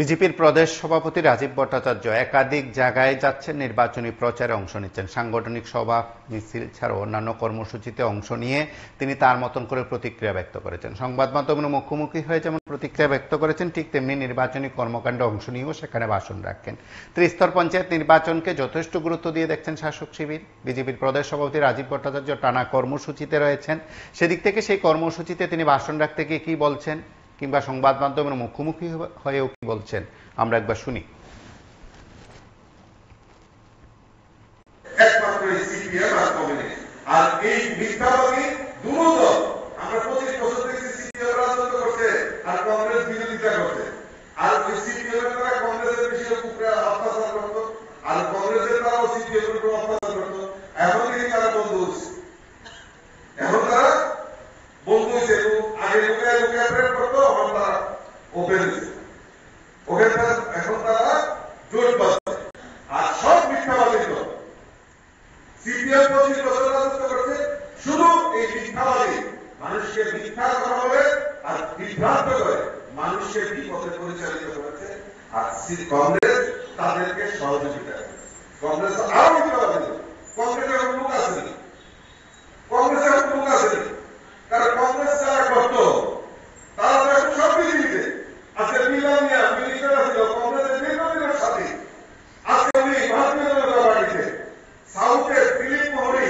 বিজেপির প্রদেশ সভাপতি রাজীব ভট্টাচার্য একাধিক জায়গায় যাচ্ছেন, নির্বাচনী প্রচারে অংশ নিচ্ছেন। সাংগঠনিক সভা মিছিল ছাড়াও অন্যান্য কর্মসূচিতে অংশ নিয়ে তিনি তার মতন করে প্রতিক্রিয়া ব্যক্ত করেছেন। সংবাদ মাধ্যমের মুখোমুখি হয়ে যেমন প্রতিক্রিয়া ব্যক্ত করেছেন, ঠিক তেমনি নির্বাচনী কর্মকাণ্ডে অংশ নিয়েও সেখানে ভাষণ রাখেন। ত্রিস্তর পঞ্চায়েত নির্বাচনকে যথেষ্ট গুরুত্ব দিয়ে দেখছেন শাসক শিবির। বিজেপির প্রদেশ সভাপতি রাজীব ভট্টাচার্য টানা কর্মসূচিতে রয়েছেন। সেদিক থেকে সেই কর্মসূচিতে তিনি ভাষণ রাখতে গিয়ে কি বলছেন, কিংবা সংবাদ মাধ্যমের মুখোমুখি হয়েও কি বলছেন, আমরা একবার শুনি। একমাত্র সিপিএম আর কমিউনিস্ট, আর এই মিথ্যাবাদী দুটো দল আমরা 25 বছর থেকে সিপিএম রাজত্ব করছে আর কংগ্রেস বিরোধিতা করছে। আর ওই সিপিএম এর দ্বারা কংগ্রেসের বেশি উপরে অত্যাচার করত, আর কংগ্রেসের দ্বারাও সিপিএম এর উপর অত্যাচার করত। এখন থেকে তারা বন্ধু হচ্ছে, এখন তারা বন্ধু হয়েছে। আগে লুকায় লুকায় প্রেম করতো, এখন তারা ওপেন হয়েছে, ওখানে এখন তারা জোট পাচ্ছে। আর সব মিথ্যাবাদী দল সিপিএম 25 বছর রাজত্ব করছে, শুধু এই মিথ্যাবাদী মানুষকে মিথ্যা কথা বলে আর বিভ্রান্ত করে মানুষকে বিপথে পরিচালিত করেছে। আর কংগ্রেস তাদেরকে সহযোগিতা করে। কংগ্রেস আরো মিথ্যাবাদী, কংগ্রেসের মুখ আসেনি, কংগ্রেসের মুখ আসেনি। কারণ কংগ্রেস যারা করত তারা তো এখন সব পৃথিবীতে আজকে মিলানিয়া মিনিস্টার ছিল কংগ্রেসের দীর্ঘদিনের সাথে। আজকে উনি ভারতীয় জনতা পার্টিতে, সাউথের দিলীপ মোহরি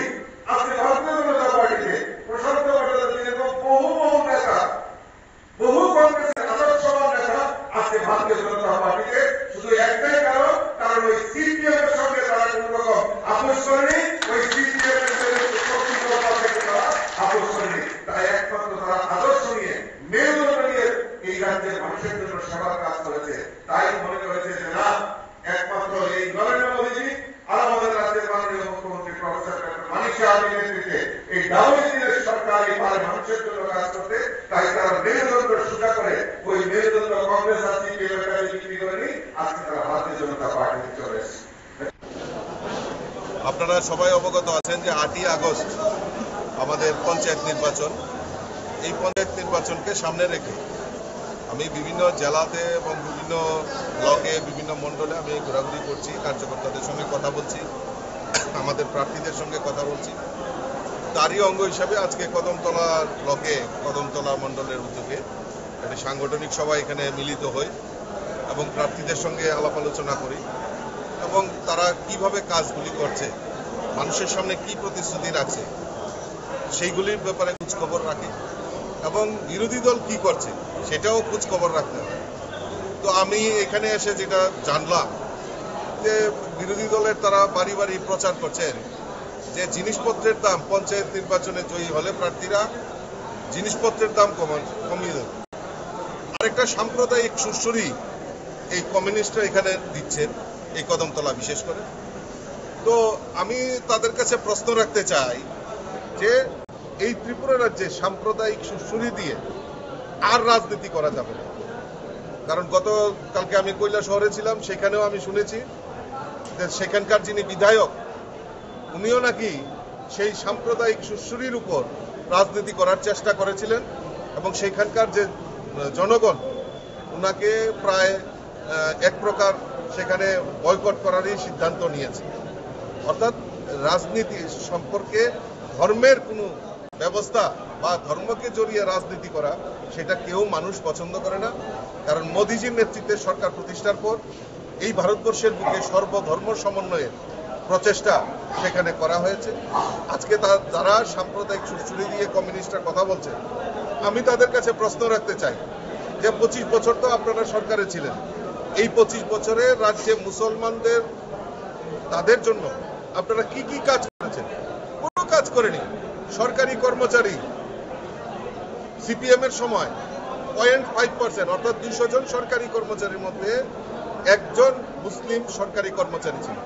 আজকে ভারতীয় জনতা পার্টিতে, প্রশান্ত ভট্টাচার্য এরকম বহু বহু নেতা, বহু কংগ্রেসের আদর্শবান নেতা আজকে ভারতীয় জনতা পার্টিতে। শুধু একটাই কারণ, কারণ ওই সিপিএম এর সঙ্গে তারা কোন রকম আপোষ করেনি, ওই সিপিএম এর শক্তিকতা থেকে তারা আপোষ করেনি। তাই একমাত্র তারা আদর্শ নিয়ে, মেরুদণ্ড নিয়ে এই রাজ্যের মানুষের জন্য সেবার কাজ করেছে। তাই মনে করেছে যে না, একমাত্র এই নরেন্দ্র মোদীজি আর আমাদের রাজ্যের মাননীয় মুখ্যমন্ত্রী প্রফেসর ডক্টর মানিক সাহার নেতৃত্বে এই ডাবল ইঞ্জিনের সরকার এই পারে মানুষের জন্য কাজ করতে। তাই তারা মেরুদণ্ড সোজা করে ওই মেরুদণ্ড কংগ্রেস আর সিপিএম এর কাছে বিক্রি করেনি, আজকে তারা ভারতীয় জনতা পার্টিতে চলে এসেছে। আপনারা সবাই অবগত আছেন যে 8ই আগস্ট আমাদের পঞ্চায়েত নির্বাচন। এই পঞ্চায়েত নির্বাচনকে সামনে রেখে আমি বিভিন্ন জেলাতে এবং বিভিন্ন ব্লকে, বিভিন্ন মণ্ডলে আমি ঘোরাঘুরি করছি, কার্যকর্তাদের সঙ্গে কথা বলছি, আমাদের প্রার্থীদের সঙ্গে কথা বলছি। তারই অঙ্গ হিসাবে আজকে কদমতলা ব্লকে, কদমতলা মণ্ডলের উদ্যোগে একটি সাংগঠনিক সভা এখানে মিলিত হই এবং প্রার্থীদের সঙ্গে আলাপ আলোচনা করি এবং তারা কিভাবে কাজগুলি করছে, মানুষের সামনে কি প্রতিশ্রুতি রাখছে সেইগুলির ব্যাপারে খোঁজখবর রাখি এবং বিরোধী দল কি করছে সেটাও খোঁজখবর রাখতে হবে। তো আমি এখানে এসে যেটা জানলাম যে বিরোধী দলের তারা বাড়ি বাড়ি প্রচার করছেন যে জিনিসপত্রের দাম পঞ্চায়েত নির্বাচনে জয়ী হলে প্রার্থীরা জিনিসপত্রের দাম কমিয়ে দেবে। আরেকটা সাম্প্রদায়িক সুরসুরি এই কমিউনিস্টরা এখানে দিচ্ছেন, এই কদমতলা বিশেষ করে। তো আমি তাদের কাছে প্রশ্ন রাখতে চাই যে এই ত্রিপুরা রাজ্যে সাম্প্রদায়িক সুরসুরি দিয়ে আর রাজনীতি করা যাবে না। কারণ গতকালকে আমি কৈলাসহরে ছিলাম, সেখানেও আমি শুনেছি যে সেখানকার যিনি বিধায়ক উনিও নাকি সেই সাম্প্রদায়িক সুরসুরির উপর রাজনীতি করার চেষ্টা করেছিলেন এবং সেখানকার যে জনগণ উনাকে প্রায় এক প্রকার সেখানে বয়কট করারই সিদ্ধান্ত নিয়েছে। অর্থাৎ রাজনীতি সম্পর্কে ধর্মের কোনো ব্যবস্থা বা ধর্মকে জড়িয়ে রাজনীতি করা, সেটা কেউ মানুষ পছন্দ করে না। কারণ মোদিজির নেতৃত্বে সরকার প্রতিষ্ঠার পর এই ভারতবর্ষের বুকে সর্বধর্ম সমন্বয়ের প্রচেষ্টা সেখানে করা হয়েছে। আজকে যারা সাম্প্রদায়িক সুরসুরি দিয়ে কমিউনিস্টরা কথা বলছে, আমি তাদের কাছে প্রশ্ন রাখতে চাই যে 25 বছর তো আপনারা সরকারে ছিলেন, এই 25 বছরে রাজ্যে মুসলমানদের তাদের জন্য আপনারা কি কি কাজ করেছেন? কোনো কাজ করেনি। সরকারি কর্মচারী সিপিএম এর সময় 0.5%, অর্থাৎ 200 জন সরকারি কর্মচারীর মধ্যে একজন মুসলিম সরকারি কর্মচারী ছিল।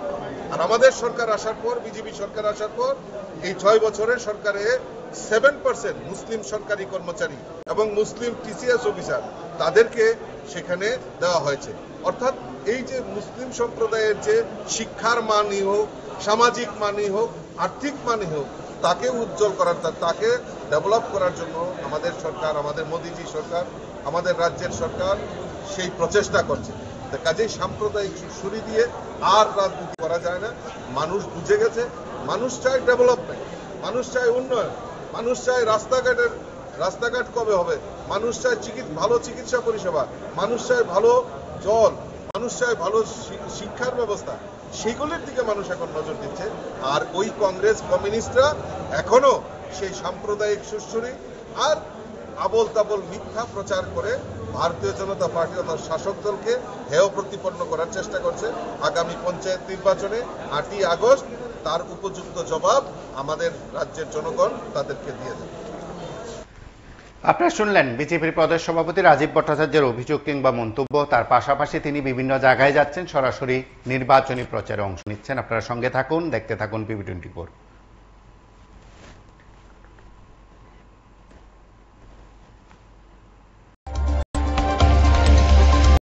আর আমাদের সরকার আসার পর, বিজেপি সরকার আসার পর এই 6 বছরের সরকারে 7% মুসলিম সরকারি কর্মচারী এবং মুসলিম টিসিএস অফিসার তাদেরকে সেখানে দেওয়া হয়েছে। অর্থাৎ এই যে মুসলিম সম্প্রদায়ের যে শিক্ষার মানই হোক, সামাজিক মানই হোক, আর্থিক মানই হোক, তাকে উজ্জ্বল করার, তাকে ডেভেলপ করার জন্য আমাদের সরকার, আমাদের মোদিজি সরকার, আমাদের রাজ্যের সরকার সেই প্রচেষ্টা করছে। কাজেই সাম্প্রদায়িক সুরসুরি দিয়ে আর রাজনীতি করা যায় না। মানুষ বুঝে গেছে, মানুষ চায় ডেভেলপমেন্ট, মানুষ চায় উন্নয়ন, মানুষ চায় রাস্তাঘাট কবে হবে, মানুষ চায় ভালো চিকিৎসা পরিষেবা, মানুষ চায় ভালো জল, মানুষ চায় ভালো শিক্ষার ব্যবস্থা। সেগুলির দিকে মানুষ এখন নজর দিচ্ছে। আর ওই কংগ্রেস কমিউনিস্টরা এখনো সেই সাম্প্রদায়িক সুরসুরি আর আবল তাবল মিথ্যা প্রচার করে ভারতীয় জনতা পার্টি অর্থাৎ শাসক দলকে হেয় প্রতিপন্ন করার চেষ্টা করছে। আগামী পঞ্চায়েত নির্বাচনে 8ই আগস্ট তার উপযুক্ত জবাব আমাদের রাজ্যের জনগণ তাদেরকে দিয়ে দেবে। আপনারা শুনলেন বিজেপির প্রদেশ সভাপতি রাজীব ভট্টাচার্যের অভিযোগ কিংবা মন্তব্য। তার পাশাপাশি তিনি বিভিন্ন জায়গায় যাচ্ছেন, সরাসরি নির্বাচনী প্রচারে অংশ নিচ্ছেন। আপনারা সঙ্গে থাকুন, দেখতে থাকুন PB24।